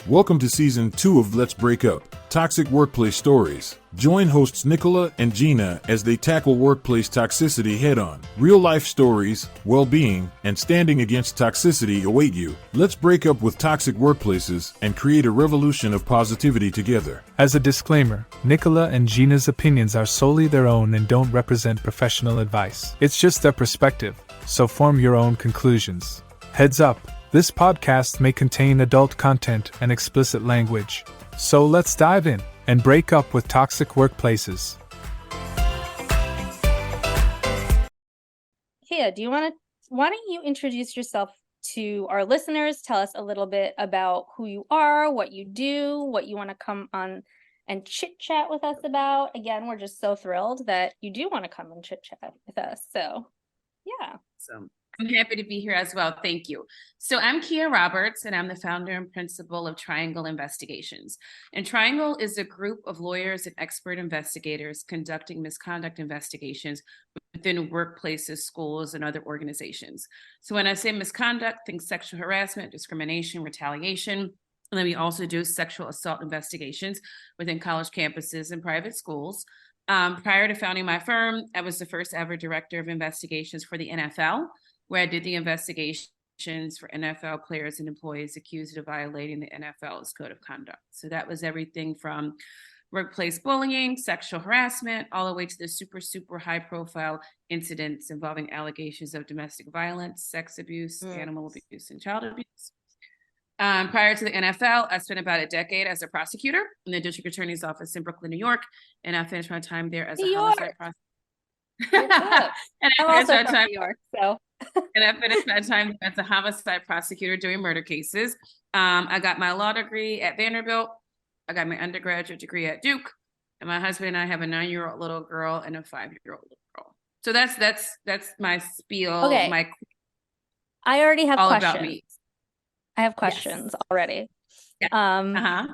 Welcome to Season 2 of Let's Break Up, Toxic Workplace Stories. Join hosts Nicola and Gina as they tackle workplace toxicity head-on. Real-life stories, well-being, and standing against toxicity await you. Let's break up with toxic workplaces and create a revolution of positivity together. As a disclaimer, Nicola and Gina's opinions are solely their own and don't represent professional advice. It's just their perspective, so form your own conclusions. Heads up, this podcast may contain adult content and explicit language. So let's dive in and break up with toxic workplaces. Kia, why don't you introduce yourself to our listeners? Tell us a little bit about who you are, what you do, what you want to come on and chit chat with us about. Again, we're just so thrilled that you do want to come and chit chat with us. So, yeah. So I'm happy to be here as well. Thank you. So I'm Kia Roberts, and I'm the founder and principal of Triangle Investigations. And Triangle is a group of lawyers and expert investigators conducting misconduct investigations within workplaces, schools, and other organizations. So when I say misconduct, think sexual harassment, discrimination, retaliation. And then we also do sexual assault investigations within college campuses and private schools. Prior to founding my firm, I was the first ever director of investigations for the NFL, where I did the investigations for NFL players and employees accused of violating the NFL's code of conduct. So that was everything from workplace bullying, sexual harassment, all the way to the super high profile incidents involving allegations of domestic violence, sex abuse, animal abuse, and child abuse. Prior to the NFL, I spent about a decade as a prosecutor in the district attorney's office in Brooklyn, New York, and I finished my time there as a homicide prosecutor. I'm also from New York, so. And I finished my time as a homicide prosecutor doing murder cases. I got my law degree at Vanderbilt. I got my undergraduate degree at Duke. And my husband and I have a 9-year-old little girl and a 5-year-old little girl. So that's my spiel. Okay. I already have all questions. About me. I have questions already. Yeah.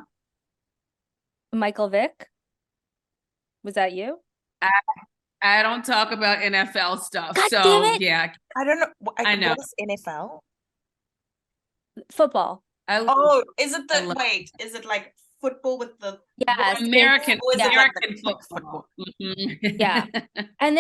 Michael Vick, was that you? I don't talk about NFL stuff. God so damn it. Yeah. I don't know. I know. What is NFL? Football. Is it like football with the American football? Mm-hmm. Yeah. And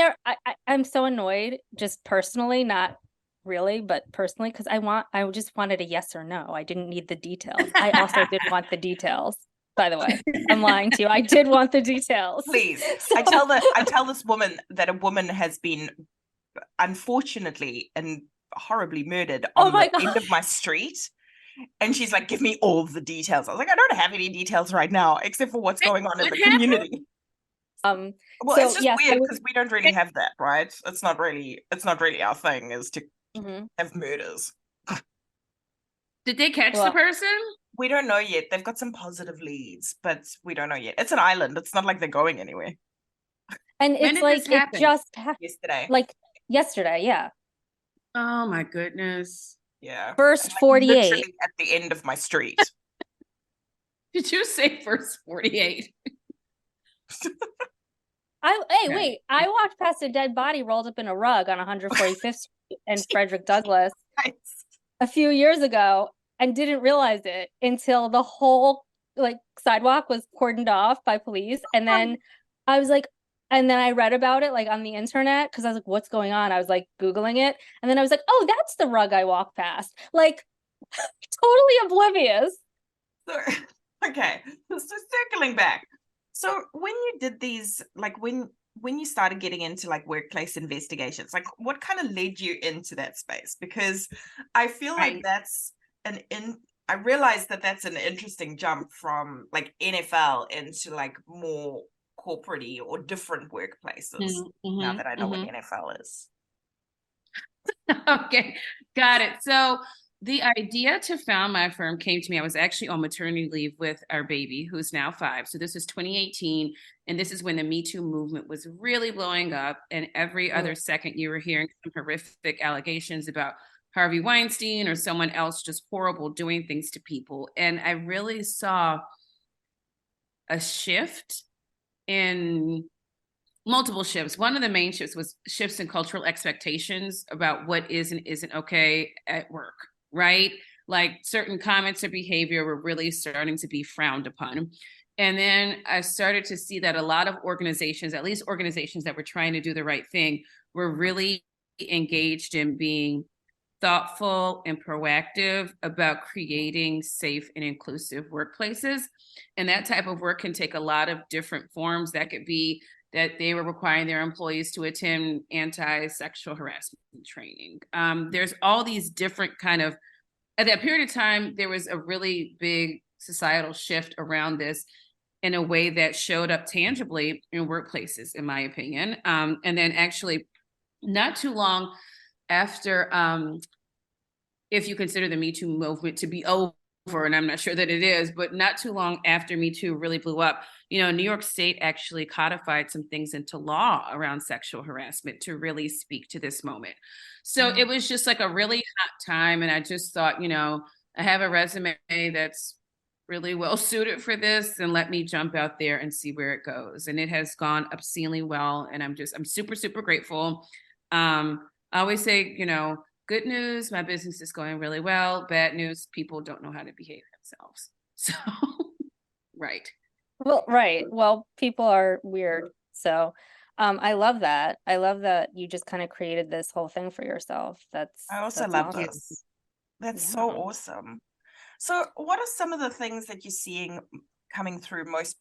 I'm so annoyed, just personally, not really, but personally, because I just wanted a yes or no. I didn't need the details. I also did want the details. By the way, I'm lying to you. I did want the details. Please. So... I tell this woman that a woman has been unfortunately and horribly murdered on the end of my street. And she's like, give me all the details. I was like, I don't have any details right now, except for what's going on in the community. It's just weird because we don't really have that, right? It's not really our thing is to have murders. Did they catch the person? We don't know yet. They've got some positive leads, but we don't know yet. It's an island. It's not like they're going anywhere. And it's like it just happened yesterday. Like yesterday, yeah. Oh my goodness. Yeah. First 48. Literally at the end of my street. Did you say first 48? Wait. I walked past a dead body rolled up in a rug on 145th Street in Frederick Douglass a few years ago. And didn't realize it until the whole sidewalk was cordoned off by police. And then I was like, and then I read about it on the internet because I was like, what's going on? I was Googling it. And then I was like, oh, that's the rug I walked past. Totally oblivious. So, okay. So circling back. So when you did these, when you started getting into workplace investigations, what kind of led you into that space? Because I feel like that's I realized that that's an interesting jump from NFL into more corporate-y or different workplaces. Now that I know what NFL is. Okay, got it. So the idea to found my firm came to me. I was actually on maternity leave with our baby, who's now 5. So this was 2018, and this is when the Me Too movement was really blowing up. And every other second, you were hearing some horrific allegations about Harvey Weinstein or someone else just horrible doing things to people. And I really saw a shift in multiple shifts. One of the main shifts was shifts in cultural expectations about what is and isn't okay at work, right? Like certain comments or behavior were really starting to be frowned upon. And then I started to see that a lot of organizations, at least organizations that were trying to do the right thing, were really engaged in being thoughtful and proactive about creating safe and inclusive workplaces. And that type of work can take a lot of different forms. That could be that they were requiring their employees to attend anti-sexual harassment training. There's all these different kind of, at that period of time, there was a really big societal shift around this in a way that showed up tangibly in workplaces, in my opinion. And then actually not too long after, if you consider the Me Too movement to be over, and I'm not sure that it is, but not too long after Me Too really blew up, New York State actually codified some things into law around sexual harassment to really speak to this moment. So it was just like a really hot time. And I just thought, I have a resume that's really well suited for this, and let me jump out there and see where it goes. And it has gone obscenely well. And I'm super, super grateful. I always say, good news, my business is going really well. Bad news, people don't know how to behave themselves. So, right. Well, right. Well, people are weird. So, I love that. I love that you just kind of created this whole thing for yourself. I also that's love awesome. this. That's so awesome. So what are some of the things that you're seeing coming through most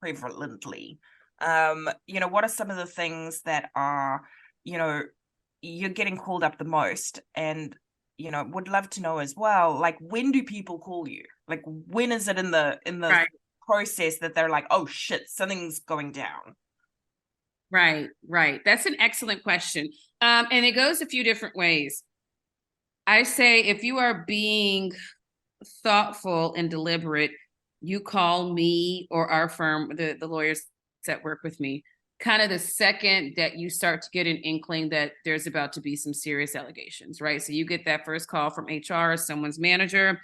prevalently? What are some of the things that are, you're getting called up the most? And, would love to know as well, like, when do people call you? Like, when is it in the right. process that they're like, oh shit, something's going down? Right. That's an excellent question. And it goes a few different ways. I say, if you are being thoughtful and deliberate, you call me or our firm, the lawyers that work with me, kind of the second that you start to get an inkling that there's about to be some serious allegations, right? So you get that first call from HR or someone's manager.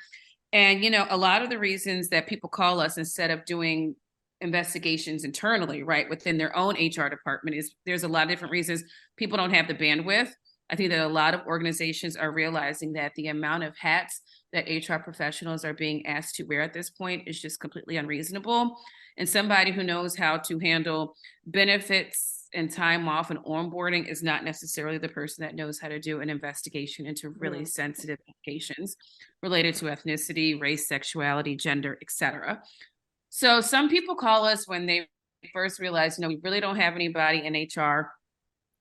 And, a lot of the reasons that people call us instead of doing investigations internally, right, within their own HR department, is there's a lot of different reasons. People don't have the bandwidth. I think that a lot of organizations are realizing that the amount of hats that HR professionals are being asked to wear at this point is just completely unreasonable. And somebody who knows how to handle benefits and time off and onboarding is not necessarily the person that knows how to do an investigation into really sensitive applications related to ethnicity, race, sexuality, gender, etc. So some people call us when they first realize, we really don't have anybody in HR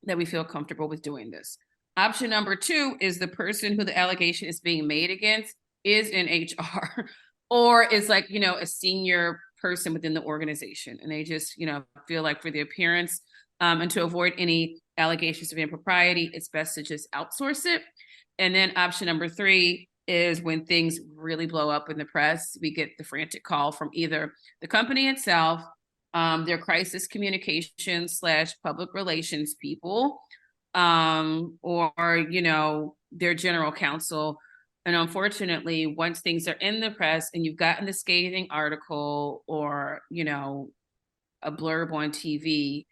that we feel comfortable with doing this. Option number 2 is the person who the allegation is being made against is in HR or is like, a senior person within the organization. And they just, feel like for the appearance and to avoid any allegations of impropriety, it's best to just outsource it. And then option number 3 is when things really blow up in the press, we get the frantic call from either the company itself, their crisis communications / public relations people, or, their general counsel. And unfortunately, once things are in the press and you've gotten the scathing article or, a blurb on TV,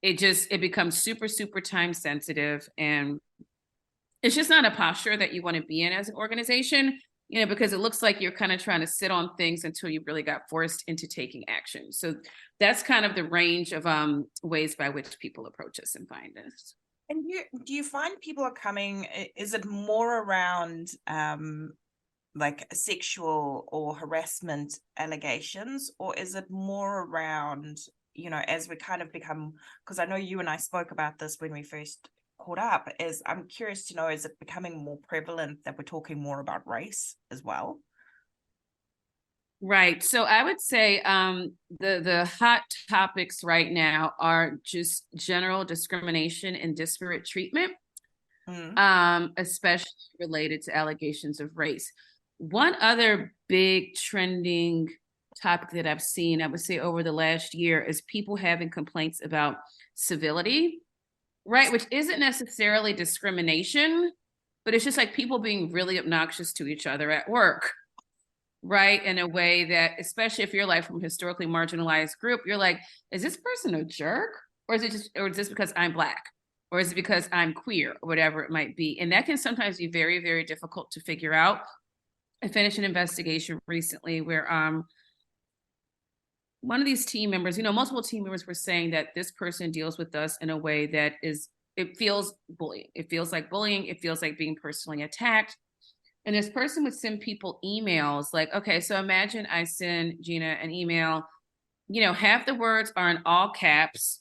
it becomes super, super time sensitive. And it's just not a posture that you want to be in as an organization, because it looks like you're kind of trying to sit on things until you really got forced into taking action. So that's kind of the range of ways by which people approach us and find us. And do you find people are coming, is it more around like sexual or harassment allegations, or is it more around, as we kind of become, because I know you and I spoke about this when we first caught up, is I'm curious to know, is it becoming more prevalent that we're talking more about race as well? Right. So I would say the hot topics right now are just general discrimination and disparate treatment, especially related to allegations of race. One other big trending topic that I've seen, I would say over the last year, is people having complaints about civility, right? Which isn't necessarily discrimination, but it's just like people being really obnoxious to each other at work. Right. In a way that, especially if you're like from a historically marginalized group, you're like, is this person a jerk? Or is this because I'm Black? Or is it because I'm queer or whatever it might be? And that can sometimes be very, very difficult to figure out. I finished an investigation recently where one of these team members, multiple team members were saying that this person deals with us in a way that it feels bullying. It feels like bullying. It feels like being personally attacked. And this person would send people emails like, okay, so imagine I send Gina an email, half the words are in all caps.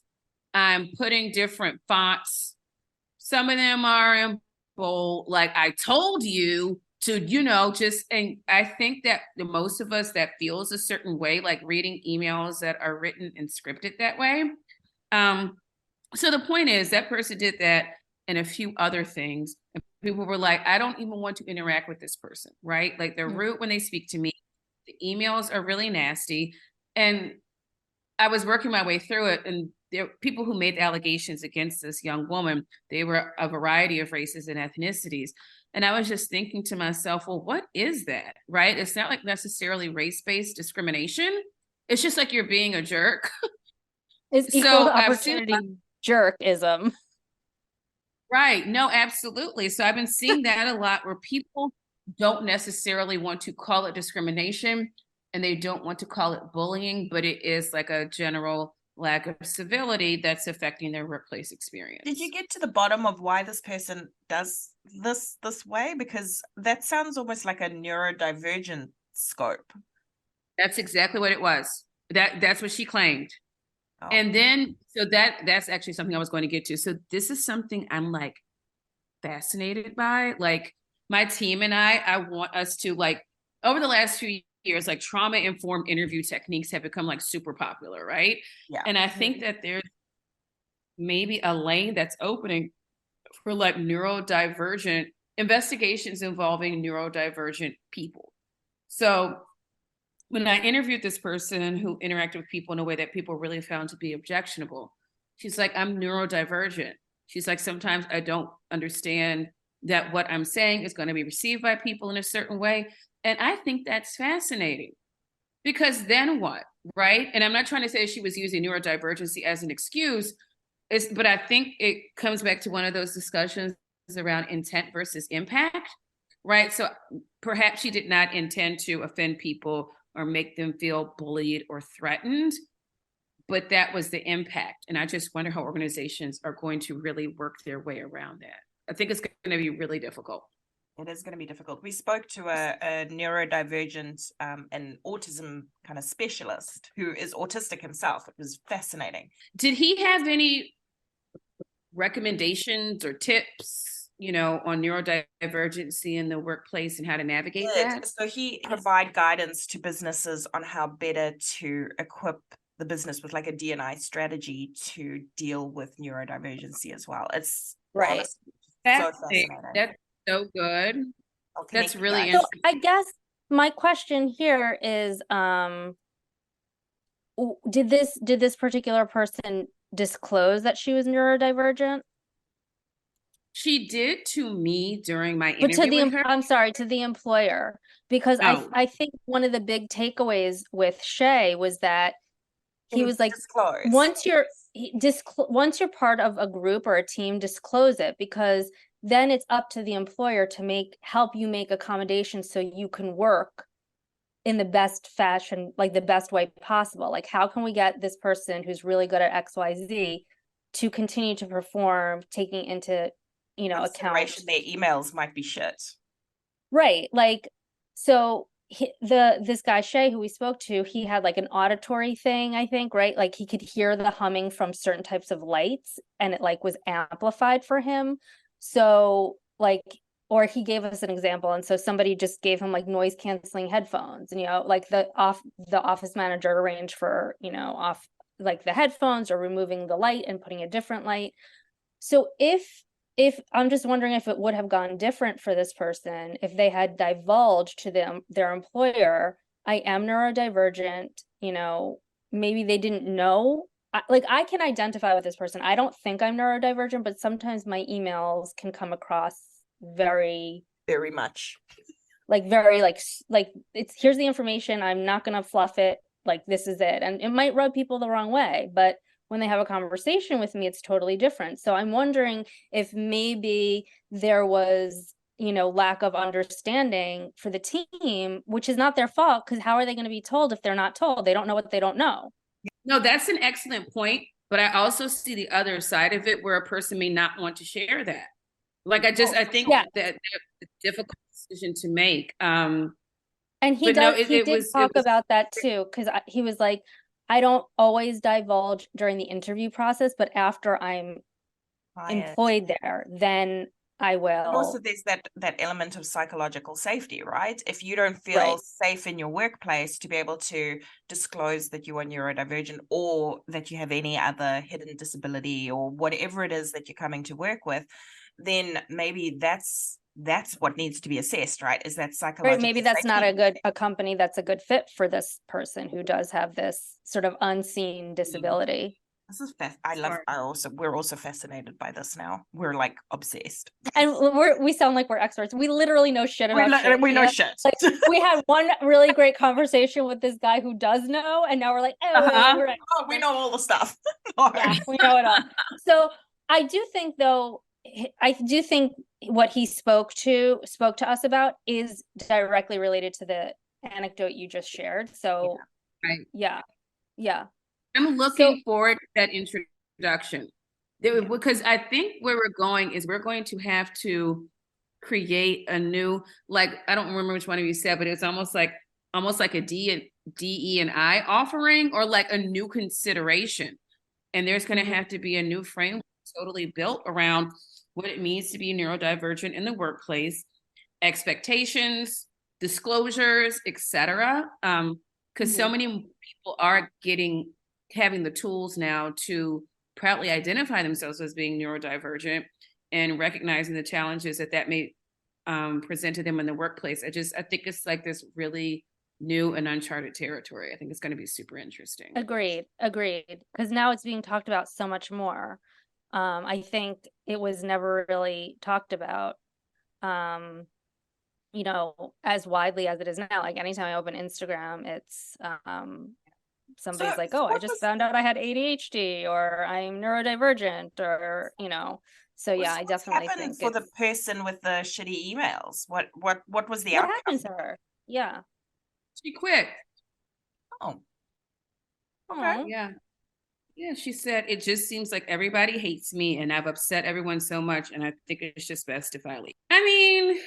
I'm putting different fonts. Some of them are in bold, like I told you to, and I think that the most of us that feels a certain way, like reading emails that are written and scripted that way. So the point is that person did that and a few other things. And people were like, I don't even want to interact with this person, right? Like they're rude when they speak to me. The emails are really nasty. And I was working my way through it, and there were people who made allegations against this young woman. They were a variety of races and ethnicities. And I was just thinking to myself, well, what is that, right? It's not like necessarily race-based discrimination. It's just like you're being a jerk. It's equal opportunity jerkism. Right. No, absolutely. So I've been seeing that a lot where people don't necessarily want to call it discrimination and they don't want to call it bullying, but it is like a general lack of civility that's affecting their workplace experience. Did you get to the bottom of why this person does this way? Because that sounds almost like a neurodivergent scope. That's exactly what it was. That's what she claimed. Oh. And then, so that's actually something I was going to get to. So this is something I'm like fascinated by. Like my team and I want us to like, over the last few years, like trauma-informed interview techniques have become like super popular, right? Yeah. And I think that there's maybe a lane that's opening for like neurodivergent investigations involving neurodivergent people. So when I interviewed this person who interacted with people in a way that people really found to be objectionable, she's like, I'm neurodivergent. She's like, sometimes I don't understand that what I'm saying is going to be received by people in a certain way. And I think that's fascinating because then what, right? And I'm not trying to say she was using neurodivergency as an excuse, but I think it comes back to one of those discussions around intent versus impact, right? So perhaps she did not intend to offend people or make them feel bullied or threatened, but that was the impact. And I just wonder how organizations are going to really work their way around that. I think it's going to be really difficult. It is going to be difficult. We spoke to a neurodivergent and autism kind of specialist who is autistic himself. It was fascinating. Did he have any recommendations or tips, on neurodivergency in the workplace and how to navigate that? So he provide guidance to businesses on how better to equip the business with like a D&I strategy to deal with neurodivergency as well. It's right. Honestly, so fascinating. That's so good. That's really interesting. So I guess my question here is, did this particular person disclose that she was neurodivergent? She did to me during my interview with her. I'm sorry, to the employer, because I think one of the big takeaways with Shay was that he was like, once you're part of a group or a team, disclose it, because then it's up to the employer to help you make accommodations so you can work in the best fashion, like the best way possible. Like, how can we get this person who's really good at XYZ to continue to perform, taking into account their emails might be shit. Right. Like, so this guy, Shay, who we spoke to, he had like an auditory thing, I think, right? Like he could hear the humming from certain types of lights and it like was amplified for him. So like, or he gave us an example. And so somebody just gave him like noise canceling headphones, and, like the office manager arranged for, off like the headphones or removing the light and putting a different light. So if I'm just wondering if it would have gone different for this person if they had divulged to their employer, I am neurodivergent, maybe they didn't know. I can identify with this person. I don't think I'm neurodivergent, but sometimes my emails can come across very, very much like very like it's, here's the information, I'm not going to fluff it, like this is it. And it might rub people the wrong way, but when they have a conversation with me, it's totally different. So I'm wondering if maybe there was, lack of understanding for the team, which is not their fault, because how are they going to be told if they're not told? They don't know what they don't know. No, that's an excellent point. But I also see the other side of it where a person may not want to share that. Like, I think that that's a difficult decision to make. And he did talk about that too, because he was like, I don't always divulge during the interview process, but after I'm employed there, then I will. And also, there's that element of psychological safety, right? If you don't feel safe in your workplace to be able to disclose that you are neurodivergent or that you have any other hidden disability or whatever it is that you're coming to work with, then maybe that's what needs to be assessed, right? Is that psychological maybe that's safety? not a company that's a good fit for this person who does have this sort of unseen disability. This is we're also fascinated by this now. We're like obsessed. And we sound like we're experts. We literally know shit about shit. We know shit. Like, we had one really great conversation with this guy who does know, and now we're like, we know all the stuff. Yeah, we know it all. So I do think, though, what he spoke to us about is directly related to the anecdote you just shared. So yeah. I'm looking forward to that introduction, because I think where we're going is we're going to have to create a new, like, I don't remember which one of you said, but it's almost like a DE&I offering, or like a new consideration. And there's going to have to be a new framework totally built around what it means to be neurodivergent in the workplace, expectations, disclosures, etc. Because so many people are having the tools now to proudly identify themselves as being neurodivergent and recognizing the challenges that may present to them in the workplace. I think it's like this really new and uncharted territory. I think it's going to be super interesting. Agreed. Because now it's being talked about so much more. I think it was never really talked about, as widely as it is now. Like, anytime I open Instagram, it's somebody's like, I just found out I had ADHD, or I'm neurodivergent, or so yeah, I definitely think for the person with the shitty emails. What was the outcome? What happened to her? Yeah, she quit. Oh, okay. Yeah, she said, it just seems like everybody hates me and I've upset everyone so much, and I think it's just best if I leave. I mean,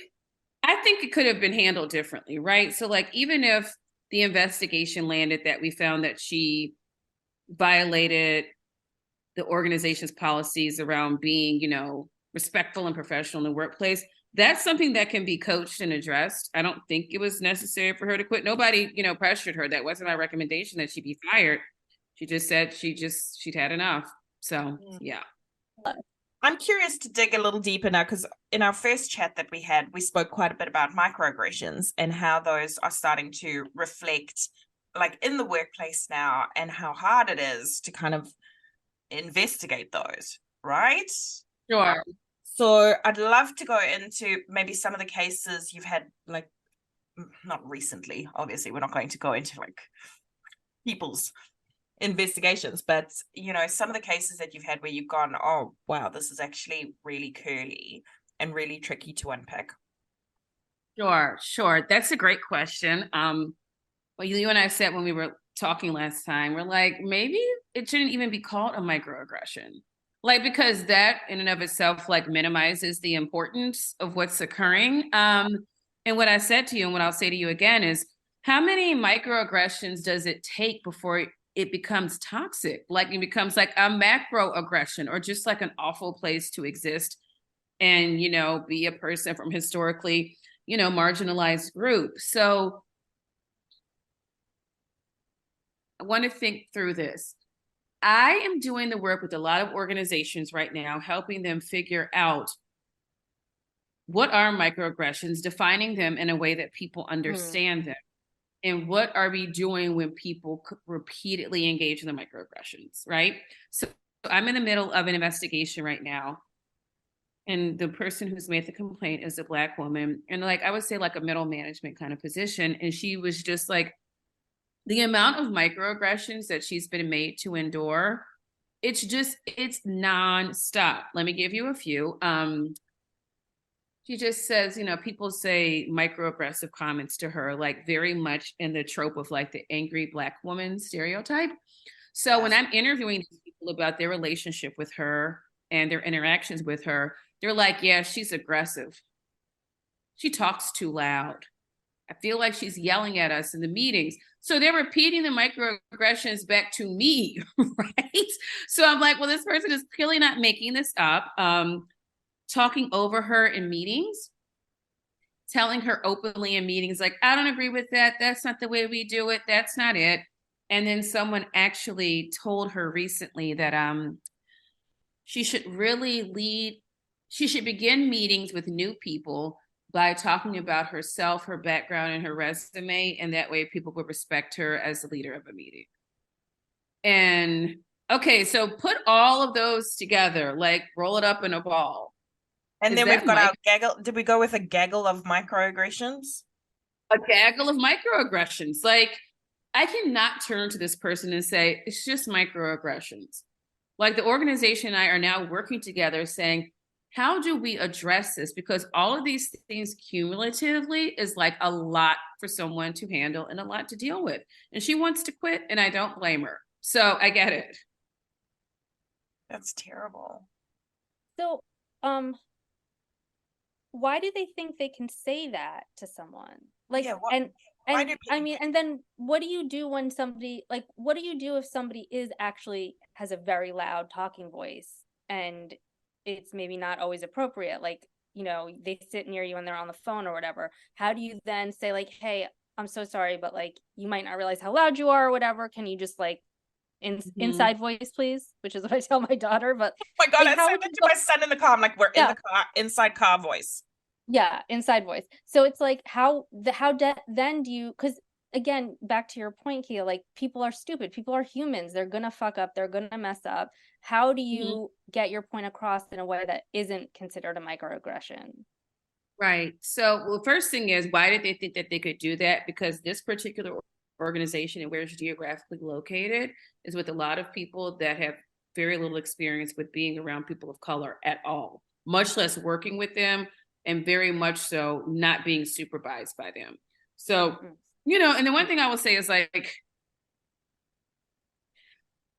I think it could have been handled differently, right? So, like, even if the investigation landed that we found that she violated the organization's policies around being, respectful and professional in the workplace, that's something that can be coached and addressed. I don't think it was necessary for her to quit. Nobody, pressured her. That wasn't my recommendation that she be fired. She just said she'd had enough. So, yeah. I'm curious to dig a little deeper now, because in our first chat that we had, we spoke quite a bit about microaggressions and how those are starting to reflect, like, in the workplace now, and how hard it is to kind of investigate those, right? Sure. So I'd love to go into maybe some of the cases you've had, like, not recently, obviously, we're not going to go into like people's investigations, but some of the cases that you've had where you've gone, oh wow, this is actually really curly and really tricky to unpack. Sure, that's a great question. Well, you and I said when we were talking last time, we're like, maybe it shouldn't even be called a microaggression, like, because that in and of itself like minimizes the importance of what's occurring. And what I said to you, and what I'll say to you again, is how many microaggressions does it take before it becomes toxic? Like, it becomes like a macroaggression, or just like an awful place to exist and, be a person from historically, marginalized group. So I want to think through this. I am doing the work with a lot of organizations right now, helping them figure out what are microaggressions, defining them in a way that people understand them. And what are we doing when people repeatedly engage in the microaggressions, right? So I'm in the middle of an investigation right now. And the person who's made the complaint is a Black woman. And like, I would say like a middle management kind of position. And she was just like, the amount of microaggressions that she's been made to endure, it's nonstop. Let me give you a few. She just says, people say microaggressive comments to her, like very much in the trope of like the angry Black woman stereotype. So when I'm interviewing these people about their relationship with her and their interactions with her, they're like, yeah, she's aggressive. She talks too loud. I feel like she's yelling at us in the meetings. So they're repeating the microaggressions back to me, right? So I'm like, well, this person is clearly not making this up. Talking over her in meetings, telling her openly in meetings, like, I don't agree with that. That's not the way we do it. That's not it. And then someone actually told her recently that she should begin meetings with new people by talking about herself, her background, and her resume. And that way people would respect her as the leader of a meeting. And okay, so put all of those together, like roll it up in a ball. And then we've got our gaggle. Did we go with a gaggle of microaggressions? A gaggle of microaggressions. Like, I cannot turn to this person and say, it's just microaggressions. Like, the organization and I are now working together saying, how do we address this? Because all of these things cumulatively is like a lot for someone to handle and a lot to deal with. And she wants to quit, and I don't blame her. So I get it. That's terrible. So, why do they think they can say that to someone? Like, yeah, and then what do you do when somebody, like, what do you do if somebody has a very loud talking voice and it's maybe not always appropriate? Like, they sit near you and they're on the phone or whatever. How do you then say, like, hey, I'm so sorry, but like, you might not realize how loud you are or whatever. Can you just like, inside voice, please? Which is what I tell my daughter. But oh my God, like, I said that to my son in the car. I'm like, we're in the car, inside car voice. Yeah, inside voice. So it's like, then do you, because again, back to your point, Kia, like, people are stupid, people are humans, they're gonna fuck up, they're gonna mess up. How do you get your point across in a way that isn't considered a microaggression? Right. So, well, first thing is, why did they think that they could do that? Because this particular organization and where it's geographically located is with a lot of people that have very little experience with being around people of color at all, much less working with them, and very much so not being supervised by them. So, and the one thing I will say is, like,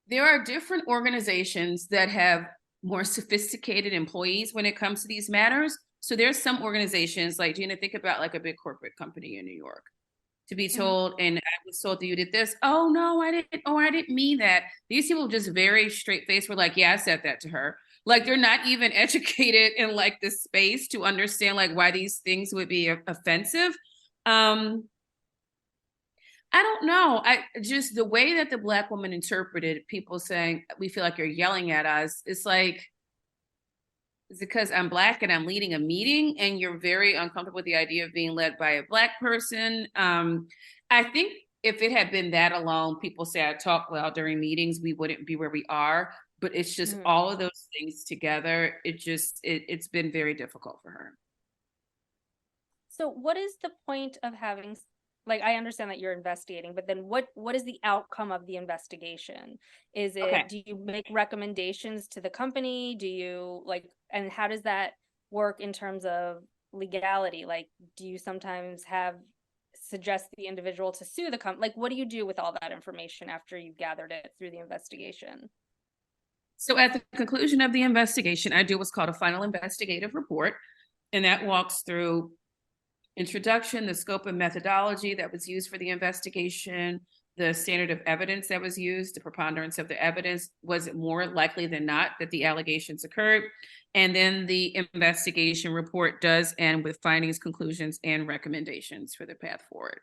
there are different organizations that have more sophisticated employees when it comes to these matters. So there's some organizations, like, Gina, think about like a big corporate company in New York, to be told, and I was told that you did this. Oh, no, I didn't mean that. These people just very straight faced were like, yeah, I said that to her. Like, they're not even educated in like the space to understand like why these things would be offensive. I don't know. Just the way that the Black woman interpreted people saying, we feel like you're yelling at us. It's like, is it because I'm Black and I'm leading a meeting and you're very uncomfortable with the idea of being led by a Black person? I think if it had been that alone, people say I talk loud during meetings, we wouldn't be where we are. But it's just all of those things together. It's been very difficult for her. So what is the point of having, like, I understand that you're investigating, but then what is the outcome of the investigation? Is it, do you make recommendations to the company? Do you and how does that work in terms of legality? Like, do you sometimes suggest the individual to sue the company? Like, what do you do with all that information after you've gathered it through the investigation? So at the conclusion of the investigation, I do what's called a final investigative report, and that walks through introduction, the scope and methodology that was used for the investigation, the standard of evidence that was used, the preponderance of the evidence, was it more likely than not that the allegations occurred, and then the investigation report does end with findings, conclusions, and recommendations for the path forward.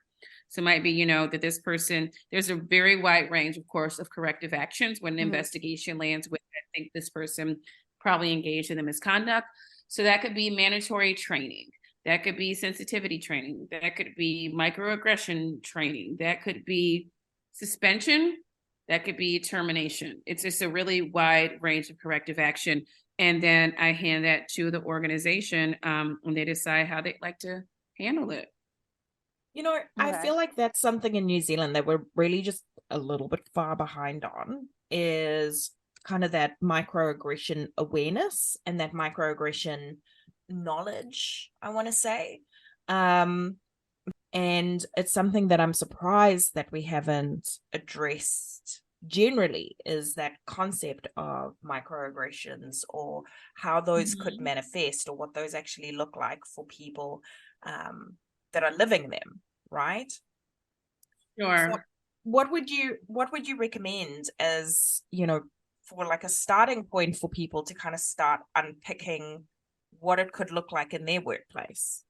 So it might be, that this person, there's a very wide range, of course, of corrective actions when an investigation lands with, I think this person probably engaged in the misconduct. So that could be mandatory training. That could be sensitivity training. That could be microaggression training. That could be suspension. That could be termination. It's just a really wide range of corrective action. And then I hand that to the organization and they decide how they'd like to handle it. I feel like that's something in New Zealand that we're really just a little bit far behind on, is kind of that microaggression awareness and that microaggression knowledge, I want to say. And it's something that I'm surprised that we haven't addressed generally, is that concept of microaggressions, or how those could manifest, or what those actually look like for people that are living them, right? Sure. So what would you recommend as, for like a starting point for people to kind of start unpicking what it could look like in their workplace?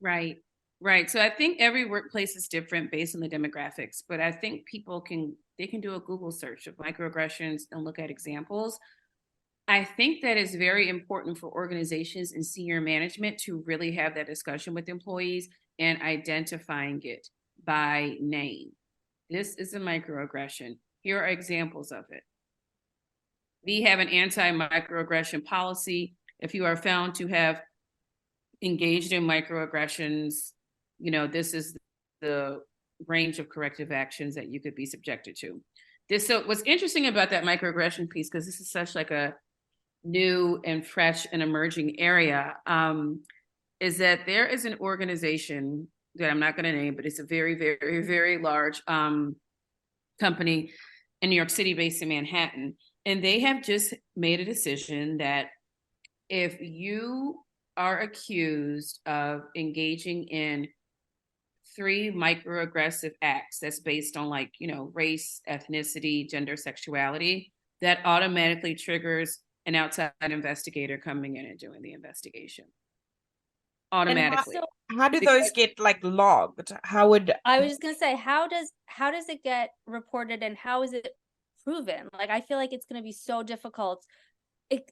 Right. Right. So I think every workplace is different based on the demographics, but I think people can do a Google search of microaggressions and look at examples. I think that is very important for organizations and senior management to really have that discussion with employees and identifying it by name. This is a microaggression. Here are examples of it. We have an anti-microaggression policy. If you are found to have engaged in microaggressions, this is the range of corrective actions that you could be subjected to. So what's interesting about that microaggression piece, because this is such like a new and fresh and emerging area, is that there is an organization that I'm not going to name, but it's a very, very, very large company in New York City, based in Manhattan. And they have just made a decision that if you are accused of engaging in 3 microaggressive acts that's based on race, ethnicity, gender, sexuality, that automatically triggers an outside investigator coming in and doing the investigation. Automatically. And how do those get logged? How would I was just gonna say, how does it get reported, and how is it proven? I feel like it's gonna be so difficult.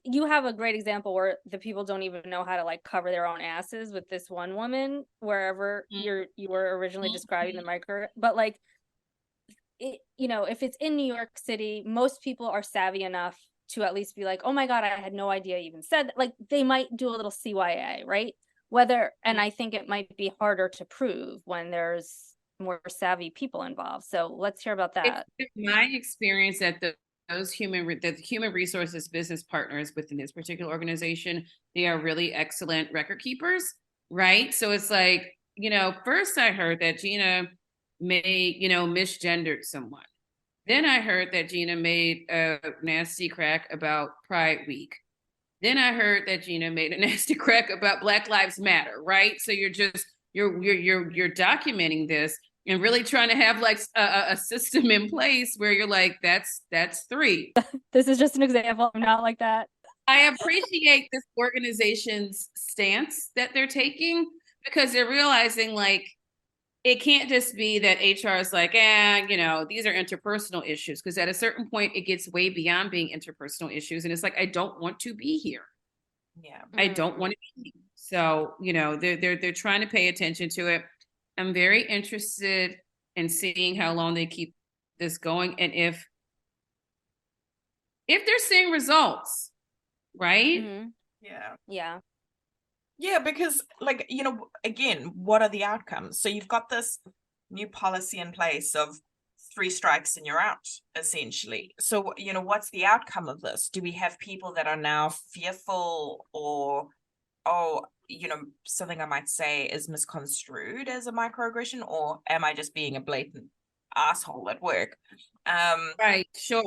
You have a great example where the people don't even know how to cover their own asses with this one woman, wherever you were originally describing the micro, but if it's in New York City, most people are savvy enough to at least be like, oh my God, I had no idea you even said that. They might do a little CYA, right? And I think it might be harder to prove when there's more savvy people involved. So let's hear about that. It's my experience that those human resources business partners within this particular organization, they are really excellent record keepers, right? So it's first I heard that Gina may, misgendered someone. Then I heard that Gina made a nasty crack about Pride Week. Then I heard that Gina made a nasty crack about Black Lives Matter, right? So you're documenting this and really trying to have a system in place where you're that's 3. This is just an example. I'm not like that. I appreciate this organization's stance that they're taking, because they're realizing it can't just be that HR is these are interpersonal issues, because at a certain point it gets way beyond being interpersonal issues. And it's I don't want to be here. Yeah. I don't want to be here. So, they're trying to pay attention to it. I'm very interested in seeing how long they keep this going, and if they're seeing results, right? Mm-hmm. Yeah, because again, what are the outcomes? So you've got this new policy in place of 3 strikes and you're out, essentially. So, what's the outcome of this? Do we have people that are now fearful, or, something I might say is misconstrued as a microaggression, or am I just being a blatant asshole at work? Right, sure.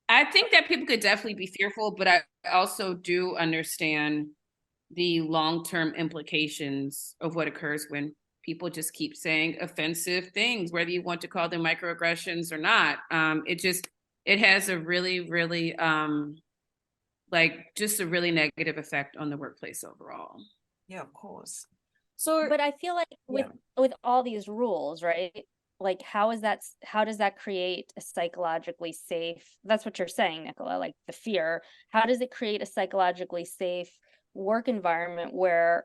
I think that people could definitely be fearful, but I also do understand the long-term implications of what occurs when people just keep saying offensive things, whether you want to call them microaggressions or not. It has a really, really just a really negative effect on the workplace overall. Yeah, of course. So, but I feel with all these rules, right? How does that create a psychologically safe, that's what you're saying, Nicola, the fear. How does it create a psychologically safe work environment where,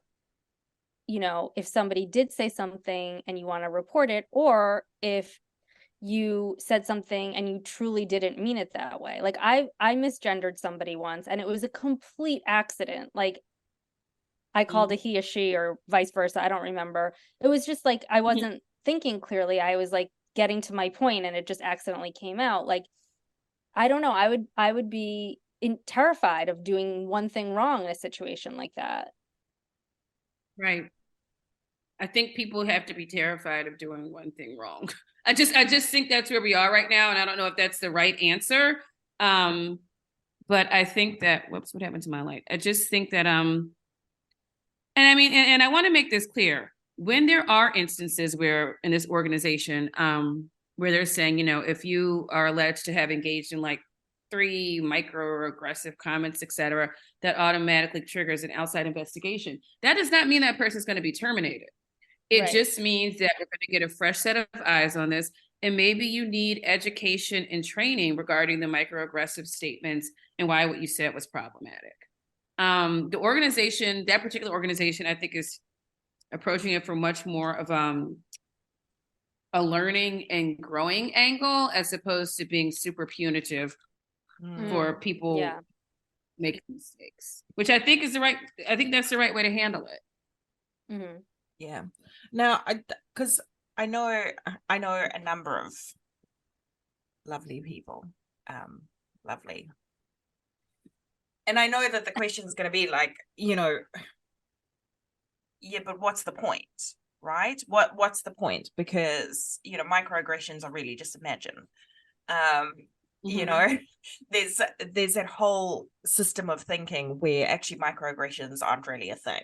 if somebody did say something and you want to report it, or if you said something and you truly didn't mean it that way? I misgendered somebody once, and it was a complete accident. I called a he a she, or vice versa. I don't remember. It was just I wasn't thinking clearly. I was getting to my point, and it just accidentally came out. I don't know. I would be terrified of doing one thing wrong in a situation like that. Right. I think people have to be terrified of doing one thing wrong. I just think that's where we are right now, and I don't know if that's the right answer. But I think that, whoops, what happened to my light? I just think that and I mean, and I want to make this clear. When there are instances where in this organization, where they're saying, you know, if you are alleged to have engaged in like 3 microaggressive comments, et cetera, that automatically triggers an outside investigation. That does not mean that person's going to be terminated. It just means that we're going to get a fresh set of eyes on this. And maybe you need education and training regarding the microaggressive statements and why what you said was problematic. The organization, that particular organization, I think is approaching it from much more of a learning and growing angle, as opposed to being super punitive for people making mistakes, which I think is I think that's the right way to handle it. Mm-hmm. Yeah. Now, because I know a number of lovely people, lovely. And I know that the question is going to be like, you know, yeah, but what's the point, right? What's the point? Because, you know, microaggressions are really just imagine. You know, there's that whole system of thinking where actually microaggressions aren't really a thing.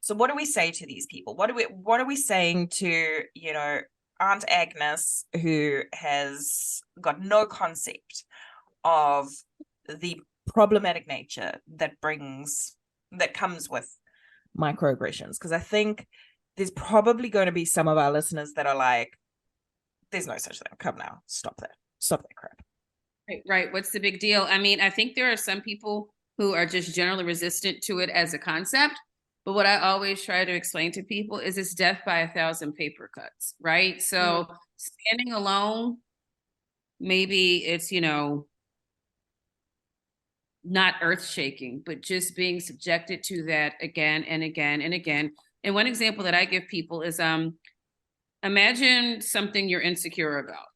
So what do we say to these people? What are we saying to, you know, Aunt Agnes, who has got no concept of the problematic nature that comes with microaggressions? Because I think there's probably going to be some of our listeners that are like, there's no such thing. Come now, stop that crap. Right. What's the big deal? I mean, I think there are some people who are just generally resistant to it as a concept. But what I always try to explain to people is it's death by 1,000 paper cuts, right? So standing alone, maybe it's, you know, not earth shaking, but just being subjected to that again and again and again. And one example that I give people is imagine something you're insecure about.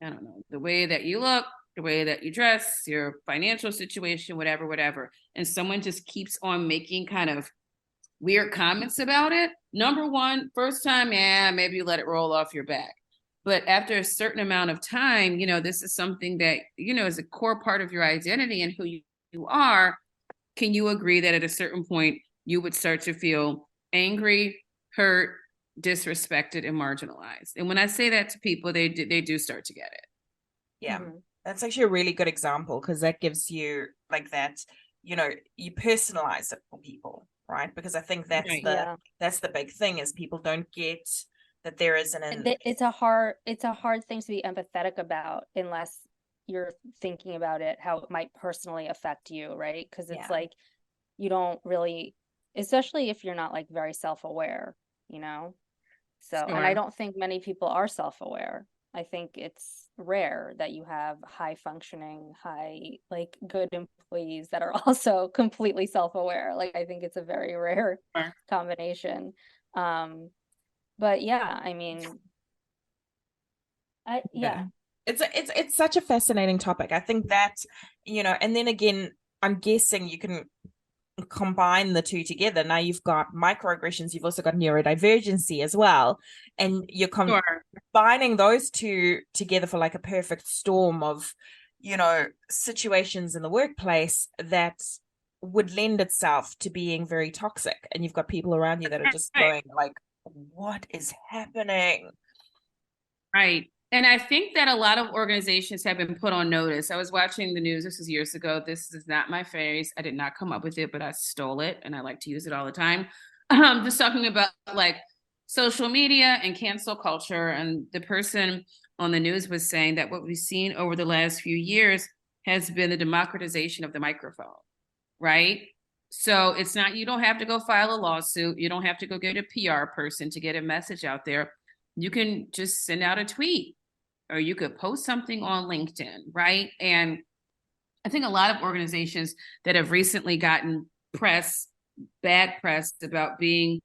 I don't know, the way that you look, the way that you dress, your financial situation, whatever. And someone just keeps on making kind of weird comments about it. Number one, first time, maybe you let it roll off your back. But after a certain amount of time, you know, this is something that, you know, is a core part of your identity and who you are. Can you agree that at a certain point, you would start to feel angry, hurt, disrespected, and marginalized? And when I say that to people, they do start to get it. Yeah, that's actually a really good example, because that gives you like that, you know, you personalize it for people, right? Because I think that's that's the big thing, is people don't get that there is it's a hard thing to be empathetic about unless you're thinking about it, how it might personally affect you, right? Because it's like you don't really, especially if you're not like very self-aware, you know. So and I don't think many people are self-aware. I think it's rare that you have high functioning, like good employees that are also completely self-aware. Like I think it's a very rare combination. But yeah, I mean, it's such a fascinating topic. I think that, you know, and then again, I'm guessing you can combine the two together. Now you've got microaggressions, you've also got neurodivergency as well, and you're combining those two together for like a perfect storm of, you know, situations in the workplace that would lend itself to being very toxic. And you've got people around you that are just going like, what is happening? Right. And I think that a lot of organizations have been put on notice. I was watching the news, this was years ago. This is not my phrase. I did not come up with it, but I stole it and I like to use it all the time. Just talking about like social media and cancel culture. And the person on the news was saying that what we've seen over the last few years has been the democratization of the microphone, right? So it's not, you don't have to go file a lawsuit. You don't have to go get a PR person to get a message out there. You can just send out a tweet, or you could post something on LinkedIn, right? And I think a lot of organizations that have recently gotten bad press about being